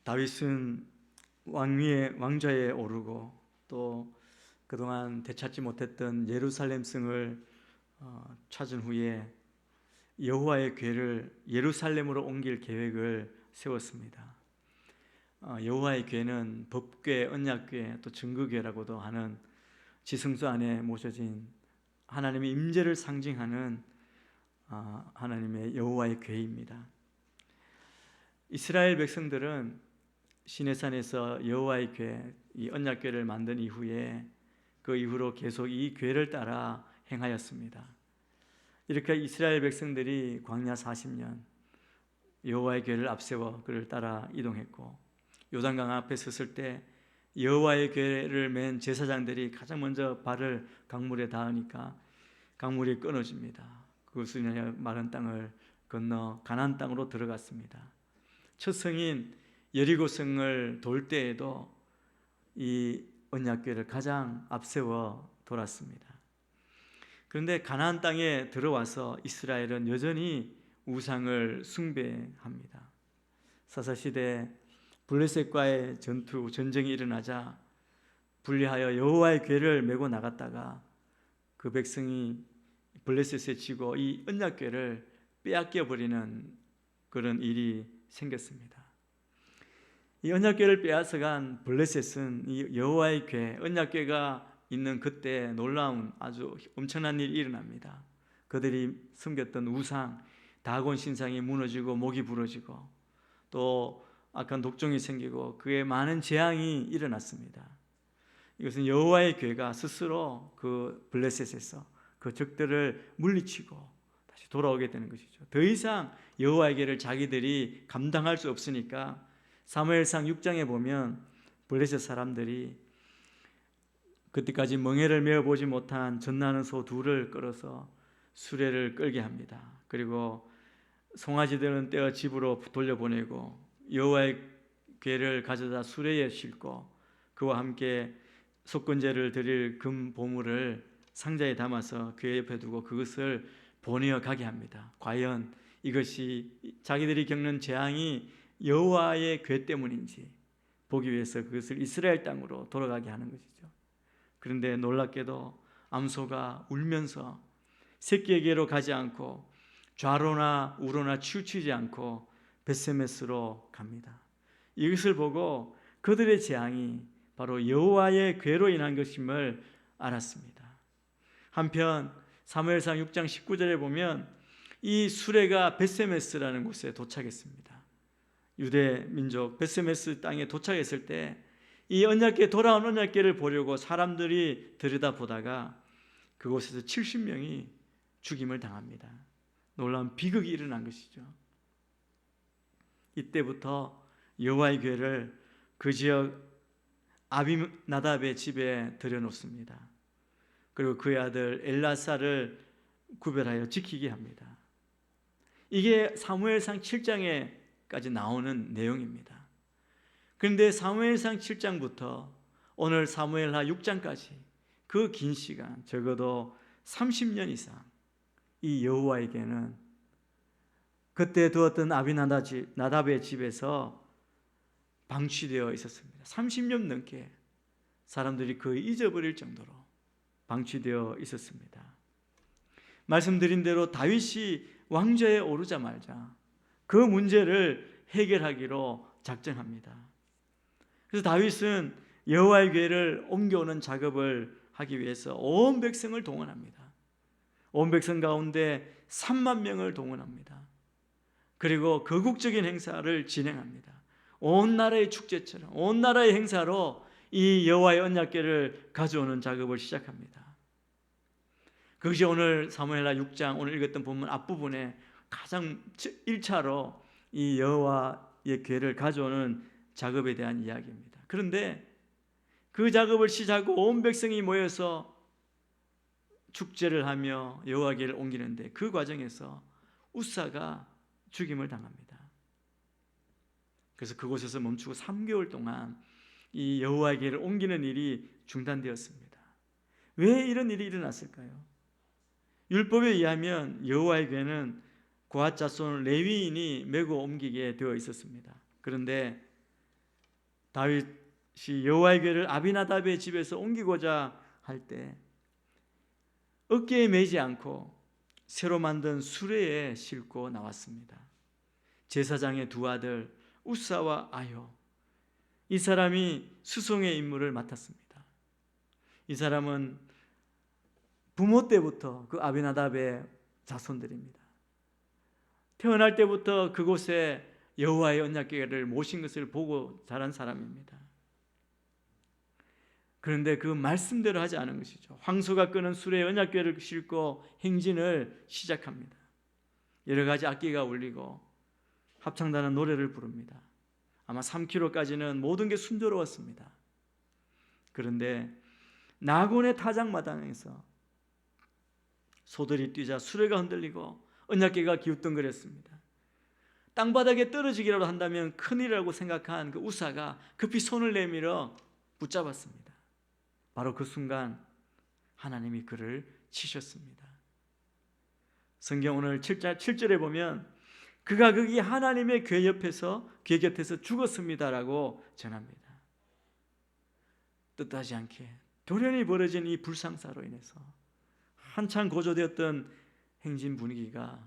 다윗은 왕좌에 오르고 또 그동안 되찾지 못했던 예루살렘 성을 찾은 후에 여호와의 궤를 예루살렘으로 옮길 계획을 세웠습니다. 여호와의 궤는 법궤, 언약궤, 또 증거궤라고도 하는 지성소 안에 모셔진 하나님의 임재를 상징하는 하나님의 여호와의 궤입니다. 이스라엘 백성들은 시내산에서 여호와의 궤, 이 언약궤를 만든 이후에 그 이후로 계속 이 궤를 따라 행하였습니다. 이렇게 이스라엘 백성들이 광야 40년 여호와의 궤를 앞세워 그를 따라 이동했고, 요단강 앞에 섰을 때 여호와의 궤를 맨 제사장들이 가장 먼저 발을 강물에 닿으니까 강물이 끊어집니다. 그것을 인하여 마른 땅을 건너 가나안 땅으로 들어갔습니다. 첫 성인 여리고성을 돌 때에도 이 언약궤를 가장 앞세워 돌았습니다. 그런데 가나안 땅에 들어와서 이스라엘은 여전히 우상을 숭배합니다. 사사시대 블레셋과의 전쟁이 일어나자 분리하여 여호와의 궤를 메고 나갔다가 그 백성이 블레셋에 지고 이 언약궤를 빼앗겨 버리는 그런 일이 생겼습니다. 이 언약궤를 빼앗아간 블레셋은 이 여호와의 궤, 언약궤가 있는 그때 놀라운 아주 엄청난 일이 일어납니다. 그들이 숨겼던 우상, 다곤 신상이 무너지고 목이 부러지고 또 악한 독종이 생기고 그에 많은 재앙이 일어났습니다. 이것은 여호와의 궤가 스스로 그 블레셋에서 그 적들을 물리치고 다시 돌아오게 되는 것이죠. 더 이상 여호와의 궤를 자기들이 감당할 수 없으니까 사무엘상 6장에 보면 블레셋 사람들이 그때까지 멍에를 메어보지 못한 젖나는 소 둘을 끌어서 수레를 끌게 합니다. 그리고 송아지들은 떼어 집으로 돌려보내고 여호와의 궤를 가져다 수레에 싣고 그와 함께 속건제를 드릴 금 보물을 상자에 담아서 궤 옆에 두고 그것을 보내어 가게 합니다. 과연 이것이 자기들이 겪는 재앙이 여호와의 궤 때문인지 보기 위해서 그것을 이스라엘 땅으로 돌아가게 하는 것이죠. 그런데 놀랍게도 암소가 울면서 새끼에게로 가지 않고 좌로나 우로나 치우치지 않고 벳세메스로 갑니다. 이것을 보고 그들의 재앙이 바로 여호와의 궤로 인한 것임을 알았습니다. 한편 사무엘상 6장 19절에 보면 이 수레가 벳세메스라는 곳에 도착했습니다. 유대 민족 벳세메스 땅에 도착했을 때 이 언약궤, 돌아온 언약궤를 보려고 사람들이 들여다보다가 그곳에서 70명이 죽임을 당합니다. 놀라운 비극이 일어난 것이죠. 이때부터 여호와의 궤를 그 지역 아비나답의 집에 들여놓습니다. 그리고 그의 아들 엘라사를 구별하여 지키게 합니다. 이게 사무엘상 7장에까지 나오는 내용입니다. 그런데 사무엘상 7장부터 오늘 사무엘하 6장까지 그 긴 시간, 적어도 30년 이상 이 여호와에게는 그때 두었던 아비나답의 집에서 방치되어 있었습니다. 30년 넘게 사람들이 거의 잊어버릴 정도로 방치되어 있었습니다. 말씀드린 대로 다윗이 왕좌에 오르자마자 그 문제를 해결하기로 작정합니다. 그래서 다윗은 여호와의 궤를 옮겨오는 작업을 하기 위해서 온 백성을 동원합니다. 온 백성 가운데 3만 명을 동원합니다. 그리고 거국적인 행사를 진행합니다. 온 나라의 축제처럼 온 나라의 행사로 이 여호와의 언약궤를 가져오는 작업을 시작합니다. 그것이 오늘 사무엘하 6장 오늘 읽었던 본문 앞부분에 가장 1차로 이 여호와의 궤를 가져오는 작업에 대한 이야기입니다. 그런데 그 작업을 시작하고 온 백성이 모여서 축제를 하며 여호와의 궤를 옮기는데 그 과정에서 우사가 죽임을 당합니다. 그래서 그곳에서 멈추고 3개월 동안 이 여호와의 궤를 옮기는 일이 중단되었습니다. 왜 이런 일이 일어났을까요? 율법에 의하면 여호와의 궤는 고핫 자손 레위인이 메고 옮기게 되어 있었습니다. 그런데 다윗이 여호와의 궤를 아비나답의 집에서 옮기고자 할 때 어깨에 매지 않고 새로 만든 수레에 싣고 나왔습니다. 제사장의 두 아들 우사와 아요, 이 사람이 수송의 임무를 맡았습니다. 이 사람은 부모 때부터 그 아비나답의 자손들입니다. 태어날 때부터 그곳에 여호와의 언약궤를 모신 것을 보고 자란 사람입니다. 그런데 그 말씀대로 하지 않은 것이죠. 황소가 끄는 수레에 언약궤를 싣고 행진을 시작합니다. 여러 가지 악기가 울리고 합창단은 노래를 부릅니다. 아마 3km까지는 모든 게 순조로웠습니다. 그런데 나곤의 타작마당에서 소들이 뛰자 수레가 흔들리고 언약궤가 기웃덩거렸습니다. 땅바닥에 떨어지기라도 한다면 큰일이라고 생각한 그 우사가 급히 손을 내밀어 붙잡았습니다. 바로 그 순간 하나님이 그를 치셨습니다. 성경 오늘 7절에 보면 그가 거기 하나님의 궤 곁에서 죽었습니다라고 전합니다. 뜻하지 않게 돌연히 벌어진 이 불상사로 인해서 한참 고조되었던 행진 분위기가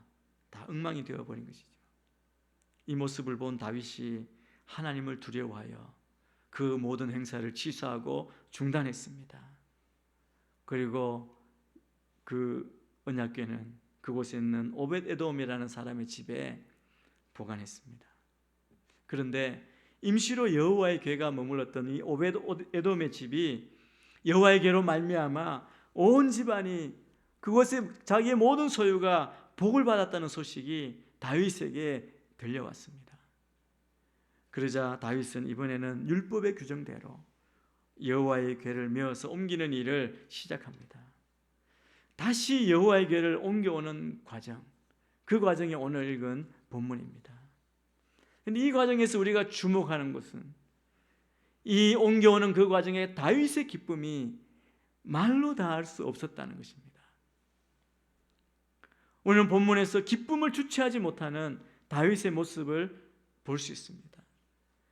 다 엉망이 되어버린 것이죠. 이 모습을 본 다윗이 하나님을 두려워하여 그 모든 행사를 취소하고 중단했습니다. 그리고 그 언약궤는 그곳에 있는 오벳에돔이라는 사람의 집에 보관했습니다. 그런데 임시로 여호와의 궤가 머물렀던 이 오벳에돔의 집이 여호와의 궤로 말미암아 온 집안이 그곳에 자기의 모든 소유가 복을 받았다는 소식이 다윗에게 들려왔습니다. 그러자 다윗은 이번에는 율법의 규정대로 여호와의 궤를 메어서 옮기는 일을 시작합니다. 다시 여호와의 궤를 옮겨오는 과정, 그 과정이 오늘 읽은 본문입니다. 그런데 이 과정에서 우리가 주목하는 것은 이 옮겨오는 그 과정에 다윗의 기쁨이 말로 다할 수 없었다는 것입니다. 오늘 본문에서 기쁨을 주체하지 못하는 다윗의 모습을 볼 수 있습니다.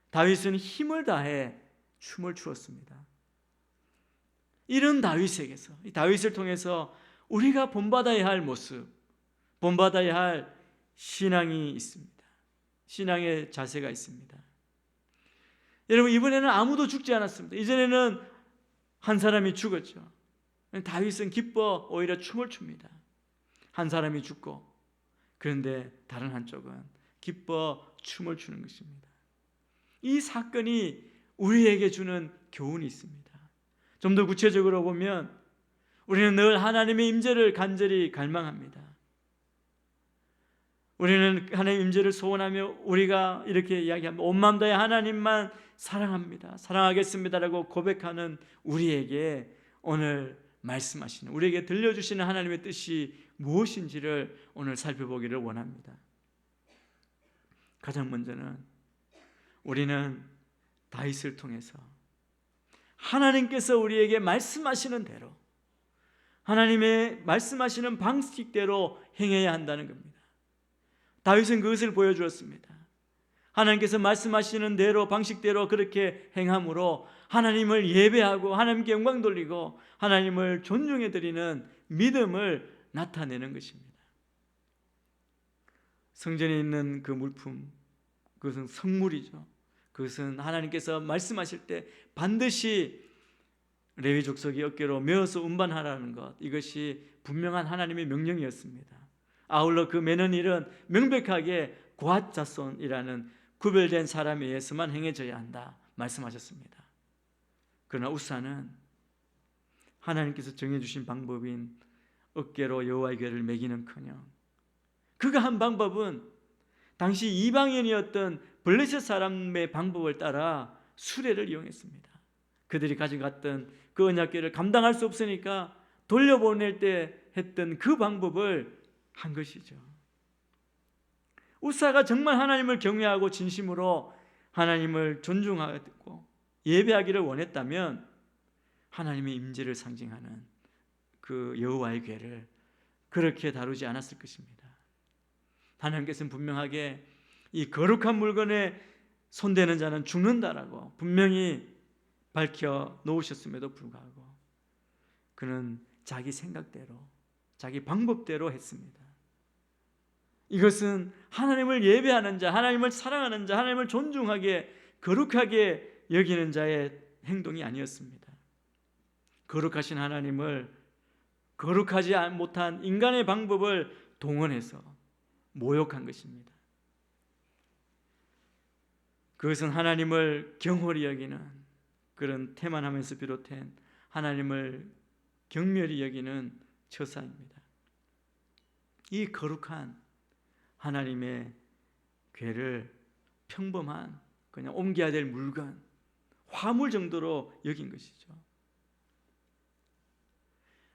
다윗은 힘을 다해 춤을 추었습니다. 이런 다윗에게서, 이 다윗을 통해서 우리가 본받아야 할 모습, 본받아야 할 신앙이 있습니다. 신앙의 자세가 있습니다. 여러분, 이번에는 아무도 죽지 않았습니다. 이전에는 한 사람이 죽었죠. 다윗은 기뻐 오히려 춤을 춥니다. 한 사람이 죽고, 그런데 다른 한쪽은 기뻐 춤을 추는 것입니다. 이 사건이 우리에게 주는 교훈이 있습니다. 좀 더 구체적으로 보면 우리는 늘 하나님의 임재를 간절히 갈망합니다. 우리는 하나님의 임재를 소원하며 우리가 이렇게 이야기합니다. 온 마음 다해 하나님만 사랑합니다, 사랑하겠습니다라고 고백하는 우리에게 오늘 말씀하시는, 우리에게 들려주시는 하나님의 뜻이 무엇인지를 오늘 살펴보기를 원합니다. 가장 먼저는 우리는 다윗을 통해서 하나님께서 우리에게 말씀하시는 대로, 하나님의 말씀하시는 방식대로 행해야 한다는 겁니다. 다윗은 그것을 보여주었습니다. 하나님께서 말씀하시는 대로, 방식대로 그렇게 행함으로 하나님을 예배하고 하나님께 영광 돌리고 하나님을 존중해 드리는 믿음을 나타내는 것입니다. 성전에 있는 그 물품, 그것은 성물이죠. 그것은 하나님께서 말씀하실 때 반드시 레위 족속이 어깨로 메어서 운반하라는 것, 이것이 분명한 하나님의 명령이었습니다. 아울러 그 매는 일은 명백하게 고앗 자손이라는 구별된 사람에 의해서만 행해져야 한다 말씀하셨습니다. 그러나 우사는 하나님께서 정해주신 방법인 어깨로 여호와의 궤를 매기는커녕 그가 한 방법은 당시 이방인이었던 블레셋 사람의 방법을 따라 수레를 이용했습니다. 그들이 가져갔던 그 언약궤를 감당할 수 없으니까 돌려보낼 때 했던 그 방법을 한 것이죠. 우사가 정말 하나님을 경외하고 진심으로 하나님을 존중하고 예배하기를 원했다면 하나님의 임재를 상징하는 그 여호와의 궤를 그렇게 다루지 않았을 것입니다. 하나님께서는 분명하게 이 거룩한 물건의 손대는 자는 죽는다라고 분명히 밝혀 놓으셨음에도 불구하고 그는 자기 생각대로, 자기 방법대로 했습니다. 이것은 하나님을 예배하는 자, 하나님을 사랑하는 자, 하나님을 존중하게 거룩하게 여기는 자의 행동이 아니었습니다. 거룩하신 하나님을 거룩하지 못한 인간의 방법을 동원해서 모욕한 것입니다. 그것은 하나님을 경홀히 여기는 그런 태만함에서 비롯된 하나님을 경멸히 여기는 처사입니다. 이 거룩한 하나님의 궤를 평범한 그냥 옮겨야 될 물건, 화물 정도로 여긴 것이죠.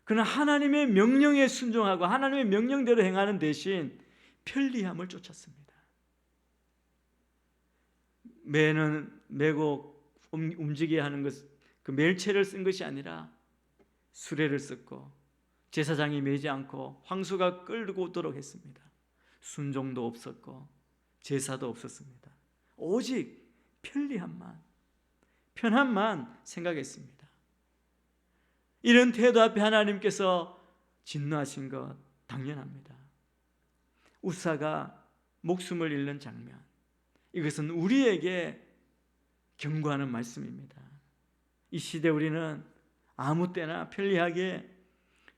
그러나 하나님의 명령에 순종하고 하나님의 명령대로 행하는 대신 편리함을 쫓았습니다. 매는 메고 움직여야 하는 것, 그 멜체를 쓴 것이 아니라 수레를 썼고 제사장이 매지 않고 황소가 끌고 오도록 했습니다. 순종도 없었고 제사도 없었습니다. 오직 편리함만, 편함만 생각했습니다. 이런 태도 앞에 하나님께서 진노하신 것 당연합니다. 우사가 목숨을 잃는 장면, 이것은 우리에게 경고하는 말씀입니다. 이 시대 우리는 아무 때나 편리하게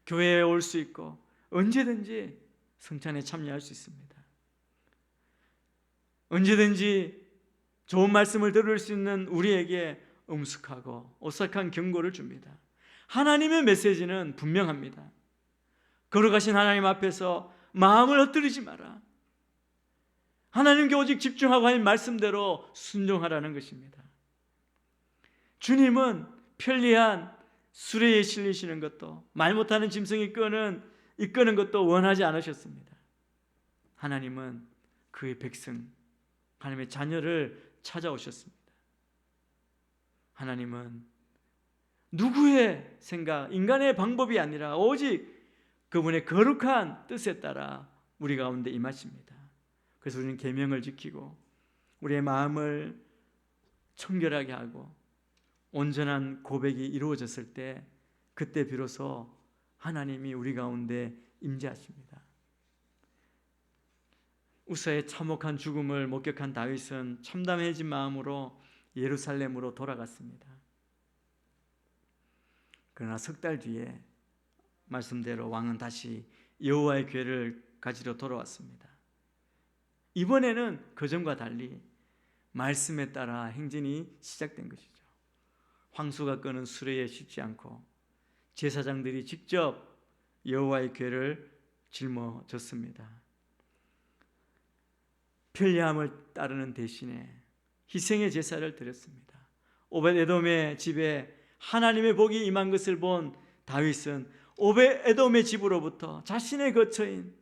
교회에 올 수 있고 언제든지 성찬에 참여할 수 있습니다. 언제든지 좋은 말씀을 들을 수 있는 우리에게 엄숙하고 오싹한 경고를 줍니다. 하나님의 메시지는 분명합니다. 거룩하신 하나님 앞에서 마음을 흩뜨리지 마라. 하나님께 오직 집중하고 하는 말씀대로 순종하라는 것입니다. 주님은 편리한 수레에 실리시는 것도 말 못하는 짐승이 이끄는 것도 원하지 않으셨습니다. 하나님은 그의 백성, 하나님의 자녀를 찾아오셨습니다. 하나님은 누구의 생각, 인간의 방법이 아니라 오직 그분의 거룩한 뜻에 따라 우리 가운데 임하십니다. 그래서 우리는 계명을 지키고 우리의 마음을 청결하게 하고 온전한 고백이 이루어졌을 때 그때 비로소 하나님이 우리 가운데 임재하십니다. 우사의 참혹한 죽음을 목격한 다윗은 참담해진 마음으로 예루살렘으로 돌아갔습니다. 그러나 석 달 뒤에 말씀대로 왕은 다시 여호와의 궤를 가지러 돌아왔습니다. 이번에는 그전과 달리 말씀에 따라 행진이 시작된 것이죠. 황소가 끄는 수레에 싣지 않고 제사장들이 직접 여호와의 궤를 짊어졌습니다. 편리함을 따르는 대신에 희생의 제사를 드렸습니다. 오벳에돔의 집에 하나님의 복이 임한 것을 본 다윗은 오벳에돔의 집으로부터 자신의 거처인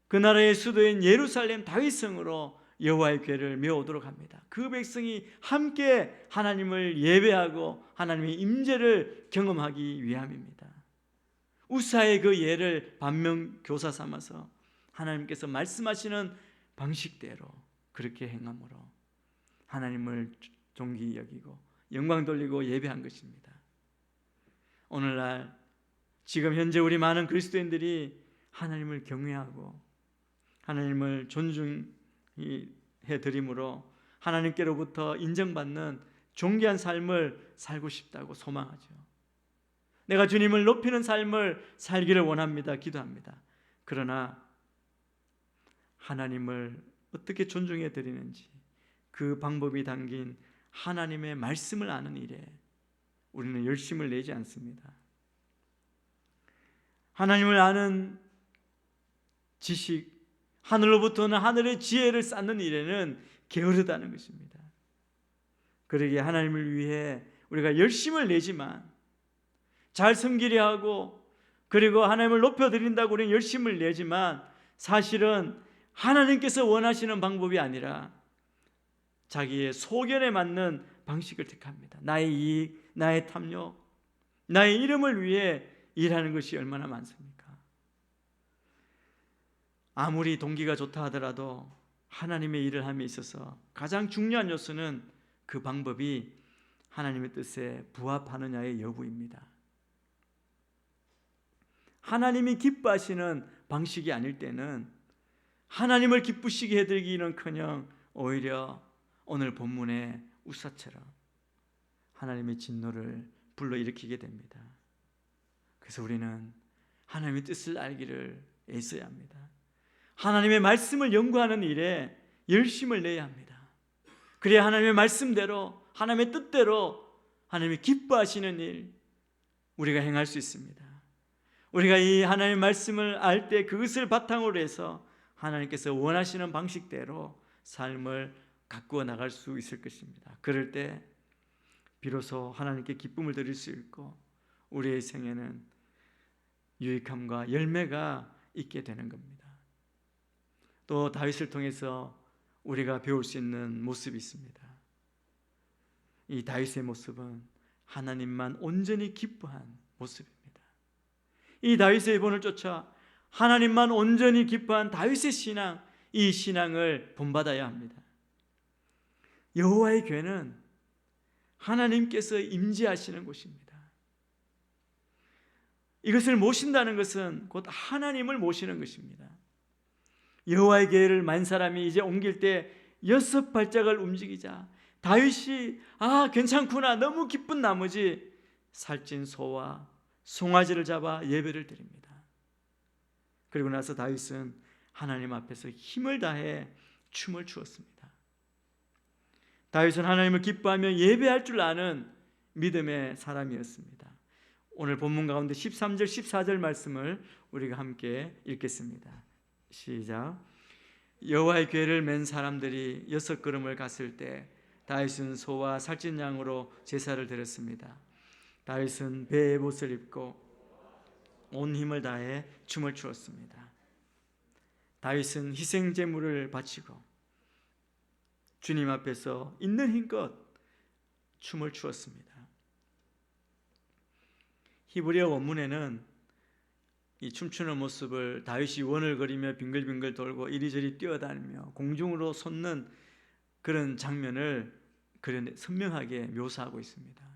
그 나라의 수도인 예루살렘 다윗성으로 여호와의 궤를 메어오도록 합니다. 그 백성이 함께 하나님을 예배하고 하나님의 임재를 경험하기 위함입니다. 우사의 그 예를 반면교사 삼아서 하나님께서 말씀하시는 방식대로 그렇게 행함으로 하나님을 존귀 여기고 영광 돌리고 예배한 것입니다. 오늘날 지금 현재 우리 많은 그리스도인들이 하나님을 경외하고 하나님을 존중해 드림으로 하나님께로부터 인정받는 존귀한 삶을 살고 싶다고 소망하죠. 내가 주님을 높이는 삶을 살기를 원합니다. 기도합니다. 그러나 하나님을 어떻게 존중해 드리는지 그 방법이 담긴 하나님의 말씀을 아는 일에 우리는 열심을 내지 않습니다. 하나님을 아는 지식, 하늘로부터는 하늘의 지혜를 쌓는 일에는 게으르다는 것입니다. 그러기에 하나님을 위해 우리가 열심을 내지만 잘 섬기려 하고 그리고 하나님을 높여드린다고 우리는 열심을 내지만 사실은 하나님께서 원하시는 방법이 아니라 자기의 소견에 맞는 방식을 택합니다. 나의 이익, 나의 탐욕, 나의 이름을 위해 일하는 것이 얼마나 많습니까? 아무리 동기가 좋다 하더라도 하나님의 일을 함에 있어서 가장 중요한 요소는 그 방법이 하나님의 뜻에 부합하느냐의 여부입니다. 하나님이 기뻐하시는 방식이 아닐 때는 하나님을 기쁘시게 해드리기는커녕 오히려 오늘 본문의 우사처럼 하나님의 진노를 불러일으키게 됩니다. 그래서 우리는 하나님의 뜻을 알기를 애써야 합니다. 하나님의 말씀을 연구하는 일에 열심을 내야 합니다. 그래야 하나님의 말씀대로, 하나님의 뜻대로 하나님이 기뻐하시는 일 우리가 행할 수 있습니다. 우리가 이 하나님의 말씀을 알 때 그것을 바탕으로 해서 하나님께서 원하시는 방식대로 삶을 가꾸어 나갈 수 있을 것입니다. 그럴 때 비로소 하나님께 기쁨을 드릴 수 있고 우리의 생에는 유익함과 열매가 있게 되는 겁니다. 또 다윗을 통해서 우리가 배울 수 있는 모습이 있습니다. 이 다윗의 모습은 하나님만 온전히 기뻐한 모습입니다. 이 다윗의 본을 쫓아 하나님만 온전히 기뻐한 다윗의 신앙, 이 신앙을 본받아야 합니다. 여호와의 궤는 하나님께서 임재하시는 곳입니다. 이것을 모신다는 것은 곧 하나님을 모시는 것입니다. 여호와의 궤를 만 사람이 이제 옮길 때 6발짝을 움직이자 다윗이 괜찮구나 너무 기쁜 나머지 살찐 소와 송아지를 잡아 예배를 드립니다. 그리고 나서 다윗은 하나님 앞에서 힘을 다해 춤을 추었습니다. 다윗은 하나님을 기뻐하며 예배할 줄 아는 믿음의 사람이었습니다. 오늘 본문 가운데 13절 14절 말씀을 우리가 함께 읽겠습니다. 시작. 여호와의 궤를 맨 사람들이 6걸음을 갔을 때 다윗은 소와 살찐 양으로 제사를 드렸습니다. 다윗은 배에 옷을 입고 온 힘을 다해 춤을 추었습니다. 다윗은 희생 제물을 바치고 주님 앞에서 있는 힘껏 춤을 추었습니다. 히브리어 원문에는 이 춤추는 모습을 다윗이 원을거리며 빙글빙글 돌고 이리저리 뛰어다니며 공중으로 솟는 그런 장면을 선명하게 묘사하고 있습니다.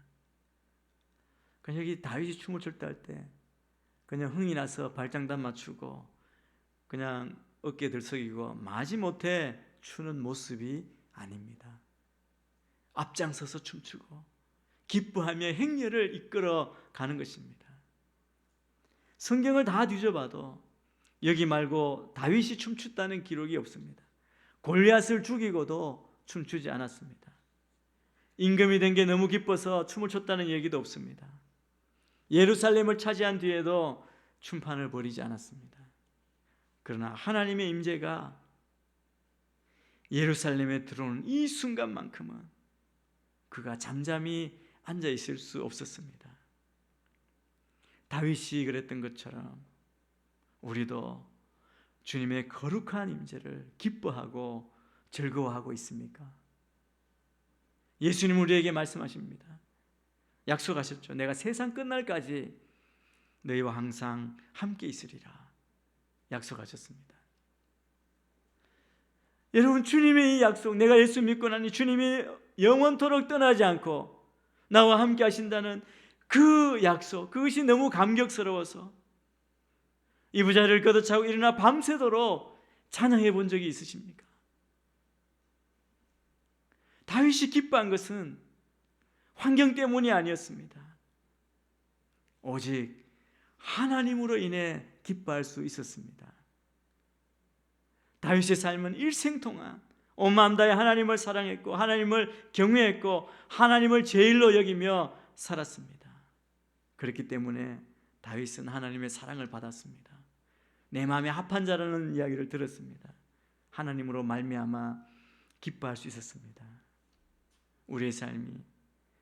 그냥 여기 다윗이 춤을 출 때 할 때 그냥 흥이 나서 발장단 맞추고 그냥 어깨 들썩이고 마지못해 추는 모습이 아닙니다. 앞장서서 춤추고 기뻐하며 행렬을 이끌어 가는 것입니다. 성경을 다 뒤져봐도 여기 말고 다윗이 춤췄다는 기록이 없습니다. 골리앗을 죽이고도 춤추지 않았습니다. 임금이 된 게 너무 기뻐서 춤을 췄다는 얘기도 없습니다. 예루살렘을 차지한 뒤에도 춤판을 벌이지 않았습니다. 그러나 하나님의 임재가 예루살렘에 들어오는 이 순간만큼은 그가 잠잠히 앉아 있을 수 없었습니다. 다윗이 그랬던 것처럼 우리도 주님의 거룩한 임재를 기뻐하고 즐거워하고 있습니까? 예수님 우리에게 말씀하십니다. 약속하셨죠. 내가 세상 끝날까지 너희와 항상 함께 있으리라 약속하셨습니다. 여러분, 주님의 이 약속, 내가 예수 믿고 나니 주님이 영원토록 떠나지 않고 나와 함께 하신다는 그 약속, 그것이 너무 감격스러워서 이부자리를 걷어차고 일어나 밤새도록 찬양해 본 적이 있으십니까? 다윗이 기뻐한 것은 환경 때문이 아니었습니다. 오직 하나님으로 인해 기뻐할 수 있었습니다. 다윗의 삶은 일생 동안 온 마음 다해 하나님을 사랑했고 하나님을 경외했고 하나님을 제일로 여기며 살았습니다. 그렇기 때문에 다윗은 하나님의 사랑을 받았습니다. 내 마음에 합한 자라는 이야기를 들었습니다. 하나님으로 말미암아 기뻐할 수 있었습니다. 우리의 삶이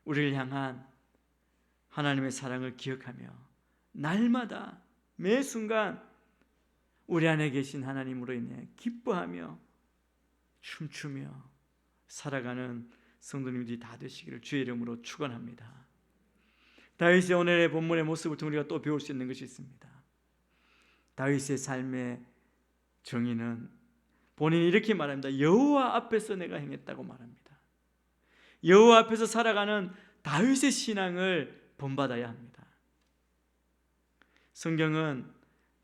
우리를 향한 하나님의 사랑을 기억하며 날마다 매 순간 우리 안에 계신 하나님으로 인해 기뻐하며 춤추며 살아가는 성도님들이 다 되시기를 주의 이름으로 축원합니다. 다윗의 오늘의 본문의 모습을 통해 우리가 또 배울 수 있는 것이 있습니다. 다윗의 삶의 정의는 본인이 이렇게 말합니다. 여호와 앞에서 내가 행했다고 말합니다. 여호와 앞에서 살아가는 다윗의 신앙을 본받아야 합니다. 성경은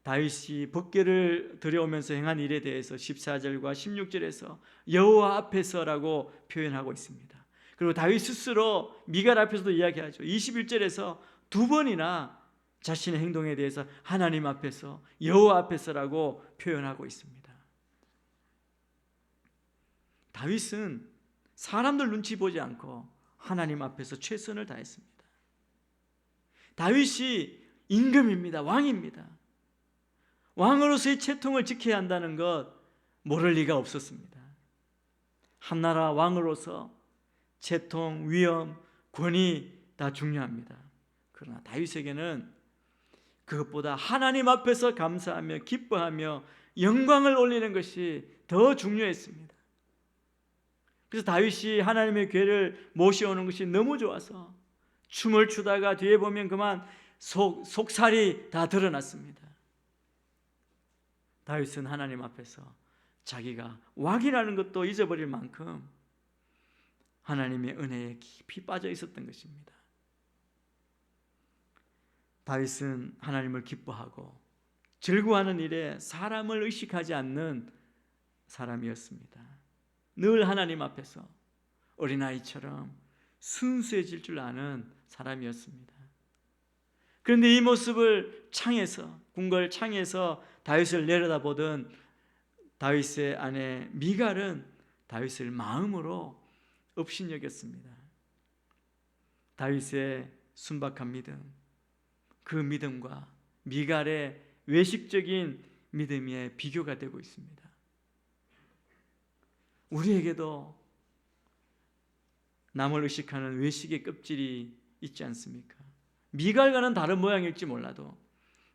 다윗이 법궤를 들여오면서 행한 일에 대해서 14절과 16절에서 여호와 앞에서라고 표현하고 있습니다. 그리고 다윗 스스로 미갈 앞에서도 이야기하죠. 21절에서 두 번이나 자신의 행동에 대해서 하나님 앞에서, 여호와 앞에서라고 표현하고 있습니다. 다윗은 사람들 눈치 보지 않고 하나님 앞에서 최선을 다했습니다. 다윗이 임금입니다. 왕입니다. 왕으로서의 채통을 지켜야 한다는 것 모를 리가 없었습니다. 한 나라 왕으로서 채통, 위엄, 권위 다 중요합니다. 그러나 다윗에게는 그것보다 하나님 앞에서 감사하며 기뻐하며 영광을 올리는 것이 더 중요했습니다. 그래서 다윗이 하나님의 궤를 모셔오는 것이 너무 좋아서 춤을 추다가 뒤에 보면 그만 속살이 다 드러났습니다. 다윗은 하나님 앞에서 자기가 왕이라는 것도 잊어버릴 만큼 하나님의 은혜에 깊이 빠져 있었던 것입니다. 다윗은 하나님을 기뻐하고 즐거워하는 일에 사람을 의식하지 않는 사람이었습니다. 늘 하나님 앞에서 어린아이처럼 순수해질 줄 아는 사람이었습니다. 그런데 이 모습을 궁궐 창에서 다윗을 내려다보던 다윗의 아내 미갈은 다윗을 마음으로 업신여겼습니다. 다윗의 순박한 믿음, 그 믿음과 미갈의 외식적인 믿음의 비교가 되고 있습니다. 우리에게도 남을 의식하는 외식의 껍질이 있지 않습니까? 미갈과는 다른 모양일지 몰라도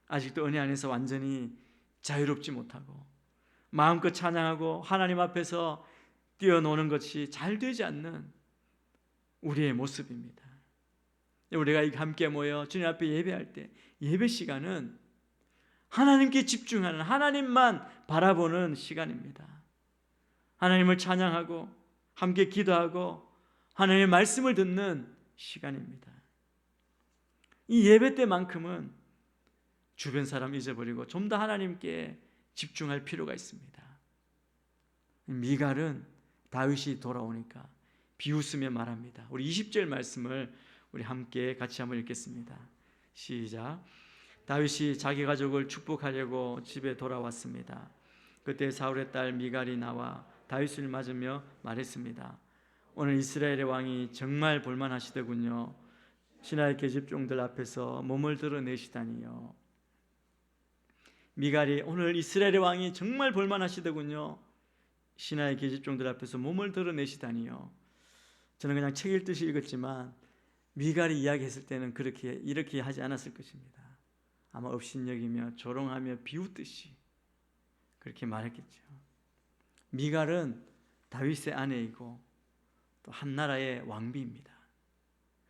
아직도 은혜 안에서 완전히 자유롭지 못하고 마음껏 찬양하고 하나님 앞에서 뛰어노는 것이 잘 되지 않는 우리의 모습입니다. 우리가 함께 모여 주님 앞에 예배할 때 예배 시간은 하나님께 집중하는, 하나님만 바라보는 시간입니다. 하나님을 찬양하고 함께 기도하고 하나님의 말씀을 듣는 시간입니다. 이 예배 때만큼은 주변 사람 잊어버리고 좀 더 하나님께 집중할 필요가 있습니다. 미갈은 다윗이 돌아오니까 비웃으며 말합니다. 우리 20절 말씀을 우리 함께 같이 한번 읽겠습니다. 시작. 다윗이 자기 가족을 축복하려고 집에 돌아왔습니다. 그때 사울의 딸 미갈이 나와 다윗을 맞으며 말했습니다. 오늘 이스라엘의 왕이 정말 볼만하시더군요. 신하의 계집종들 앞에서 몸을 드러내시다니요. 미갈이 오늘 이스라엘의 왕이 정말 볼만하시더군요. 신하의 계집종들 앞에서 몸을 드러내시다니요. 저는 그냥 책 읽듯이 읽었지만 미갈이 이야기했을 때는 이렇게 하지 않았을 것입니다. 아마 업신여기며 조롱하며 비웃듯이 그렇게 말했겠죠. 미갈은 다윗의 아내이고 또 한 나라의 왕비입니다.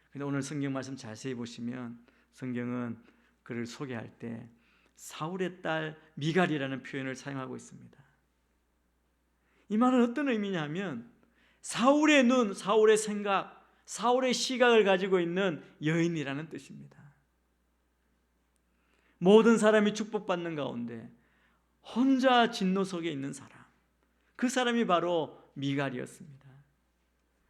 그런데 오늘 성경 말씀 자세히 보시면 성경은 그를 소개할 때 사울의 딸 미갈이라는 표현을 사용하고 있습니다. 이 말은 어떤 의미냐 하면 사울의 눈, 사울의 생각, 사울의 시각을 가지고 있는 여인이라는 뜻입니다. 모든 사람이 축복받는 가운데 혼자 진노 속에 있는 사람, 그 사람이 바로 미갈이었습니다.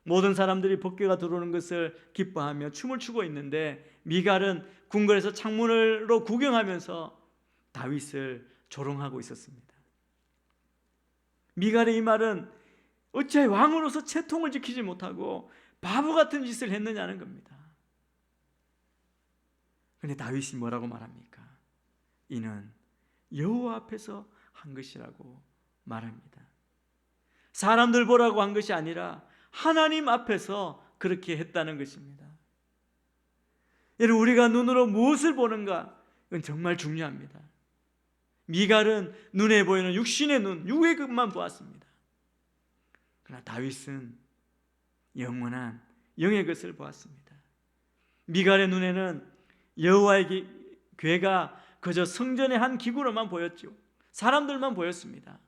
모든 사람들이 법궤가 들어오는 것을 기뻐하며 춤을 추고 있는데 미갈은 궁궐에서 창문으로 구경하면서 다윗을 조롱하고 있었습니다. 미갈의 이 말은 어찌하여 왕으로서 채통을 지키지 못하고 바보 같은 짓을 했느냐는 겁니다. 그런데 다윗이 뭐라고 말합니까? 이는 여호와 앞에서 한 것이라고 말합니다. 사람들 보라고 한 것이 아니라 하나님 앞에서 그렇게 했다는 것입니다. 여러분, 우리가 눈으로 무엇을 보는가? 이건 정말 중요합니다. 미갈은 눈에 보이는 육신의 눈, 육의 것만 보았습니다. 그러나 다윗은 영원한 영의 것을 보았습니다. 미갈의 눈에는 여호와의 궤가 그저 성전의 한 기구로만 보였죠. 사람들만 보였습니다.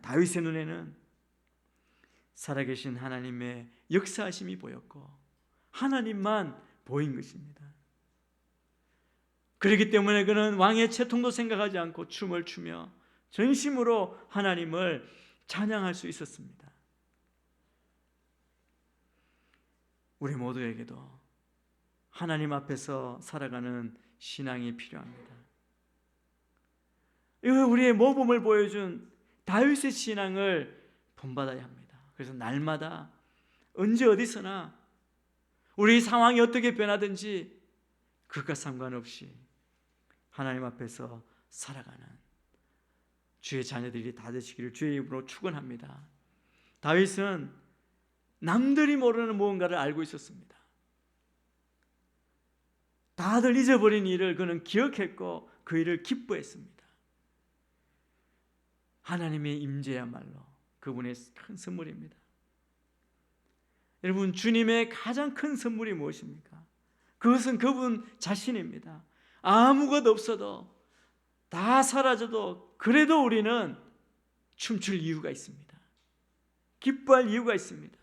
다윗의 눈에는 살아계신 하나님의 역사하심이 보였고 하나님만 보인 것입니다. 그렇기 때문에 그는 왕의 채통도 생각하지 않고 춤을 추며 전심으로 하나님을 찬양할 수 있었습니다. 우리 모두에게도 하나님 앞에서 살아가는 신앙이 필요합니다. 이거 우리의 모범을 보여준 다윗의 신앙을 본받아야 합니다. 그래서 날마다 언제 어디서나 우리 상황이 어떻게 변하든지 그것과 상관없이 하나님 앞에서 살아가는 주의 자녀들이 다 되시기를 주의 이름으로 축원합니다. 다윗은 남들이 모르는 무언가를 알고 있었습니다. 다들 잊어버린 일을 그는 기억했고 그 일을 기뻐했습니다. 하나님의 임재야말로 그분의 큰 선물입니다. 여러분, 주님의 가장 큰 선물이 무엇입니까? 그것은 그분 자신입니다. 아무것도 없어도 다 사라져도 그래도 우리는 춤출 이유가 있습니다. 기뻐할 이유가 있습니다.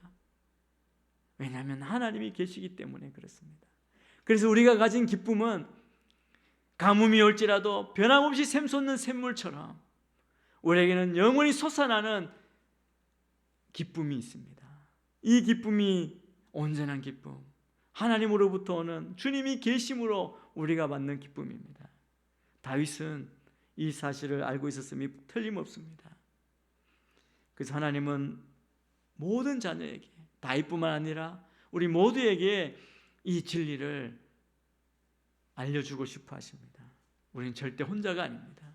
왜냐하면 하나님이 계시기 때문에 그렇습니다. 그래서 우리가 가진 기쁨은 가뭄이 올지라도 변함없이 샘솟는 샘물처럼 우리에게는 영원히 솟아나는 기쁨이 있습니다. 이 기쁨이 온전한 기쁨, 하나님으로부터 오는 주님이 계심으로 우리가 받는 기쁨입니다. 다윗은 이 사실을 알고 있었음이 틀림없습니다. 그래서 하나님은 모든 자녀에게, 다윗뿐만 아니라 우리 모두에게 이 진리를 알려주고 싶어 하십니다. 우리는 절대 혼자가 아닙니다.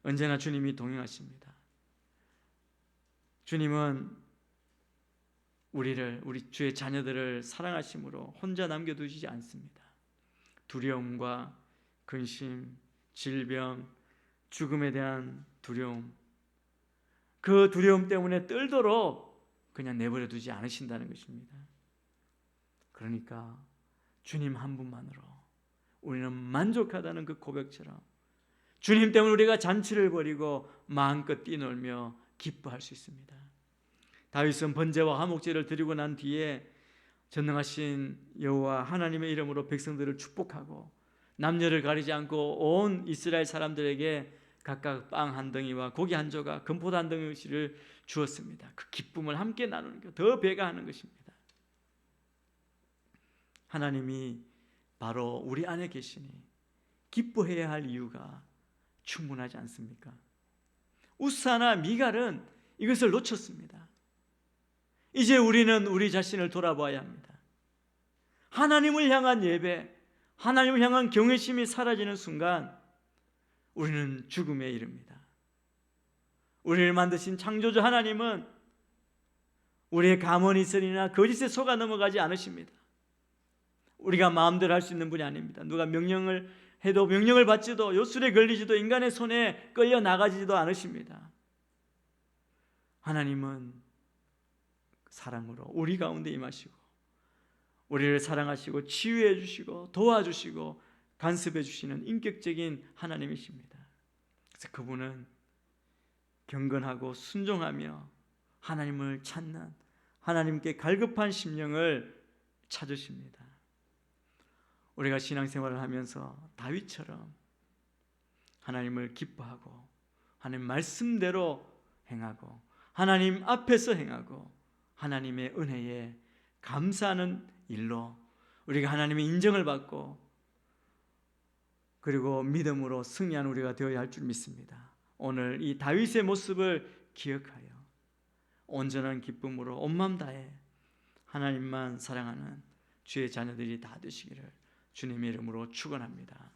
언제나 주님이 동행하십니다. 주님은 우리 주의 자녀들을 사랑하심으로 혼자 남겨두시지 않습니다. 두려움과 근심, 질병, 죽음에 대한 두려움, 그 두려움 때문에 떨도록 그냥 내버려 두지 않으신다는 것입니다. 그러니까 주님 한 분만으로 우리는 만족하다는 그 고백처럼 주님 때문에 우리가 잔치를 벌이고 마음껏 뛰놀며 기뻐할 수 있습니다. 다윗은 번제와 화목제를 드리고 난 뒤에 전능하신 여호와 하나님의 이름으로 백성들을 축복하고 남녀를 가리지 않고 온 이스라엘 사람들에게 각각 빵 한 덩이와 고기 한 조각, 금포도 한 덩이를 주었습니다. 그 기쁨을 함께 나누는 것, 더 배가 하는 것입니다. 하나님이 바로 우리 안에 계시니 기뻐해야 할 이유가 충분하지 않습니까? 우사나 미갈은 이것을 놓쳤습니다. 이제 우리는 우리 자신을 돌아봐야 합니다. 하나님을 향한 예배, 하나님을 향한 경외심이 사라지는 순간 우리는 죽음에 이릅니다. 우리를 만드신 창조주 하나님은 우리의 가문이 있으리나 거짓에 속아 넘어가지 않으십니다. 우리가 마음대로 할 수 있는 분이 아닙니다. 누가 명령을 해도 명령을 받지도 요술에 걸리지도 인간의 손에 끌려 나가지도 않으십니다. 하나님은 사랑으로 우리 가운데 임하시고 우리를 사랑하시고 치유해 주시고 도와주시고 간섭해 주시는 인격적인 하나님이십니다. 그래서 그분은 경건하고 순종하며 하나님을 찾는, 하나님께 갈급한 심령을 찾으십니다. 우리가 신앙생활을 하면서 다윗처럼 하나님을 기뻐하고 하나님 말씀대로 행하고 하나님 앞에서 행하고 하나님의 은혜에 감사하는 일로 우리가 하나님의 인정을 받고 그리고 믿음으로 승리하는 우리가 되어야 할 줄 믿습니다. 오늘 이 다윗의 모습을 기억하여 온전한 기쁨으로 온 마음 다해 하나님만 사랑하는 주의 자녀들이 다 되시기를 주님의 이름으로 축원합니다.